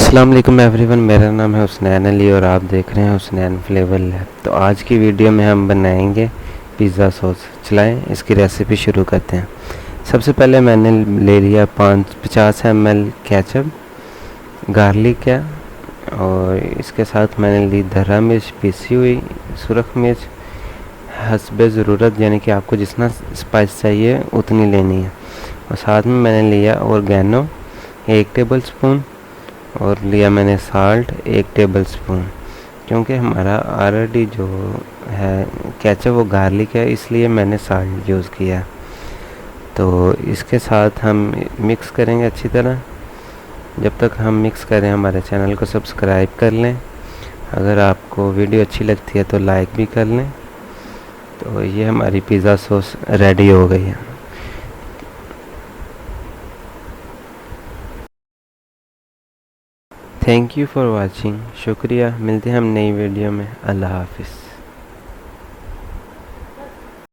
अस्सलाम वालेकुम एवरीवन, मेरा नाम है हुसनैन अली और आप देख रहे हैं हुसनैन फ्लेवर लैब। तो आज की वीडियो में हम बनाएंगे पिज़्ज़ा सॉस। चलाएं इसकी रेसिपी शुरू करते हैं। सबसे पहले मैंने ले लिया 50 ml केचप, गार्लिक है, और इसके साथ मैंने ली धरा मिर्च पिसी हुई, सुरख मिर्च हस्बे ज़रूरत, यानी कि आपको जितना स्पाइस चाहिए उतनी लेनी है। और साथ में मैंने लिया ऑर्गेनो 1 टेबल स्पून, और लिया मैंने साल्ट 1 टेबल स्पून। क्योंकि हमारा ऑलरेडी जो है केचप वो गार्लिक है, इसलिए मैंने साल्ट यूज़ किया। तो इसके साथ हम मिक्स करेंगे अच्छी तरह। जब तक हम मिक्स करें हमारे चैनल को सब्सक्राइब कर लें। अगर आपको वीडियो अच्छी लगती है तो लाइक भी कर लें। तो ये हमारी पिज़्ज़ा सॉस रेडी हो गई है। Thank you for watching. शुक्रिया। मिलते हैं हम नई वीडियो में। अल्लाह हाफिज़।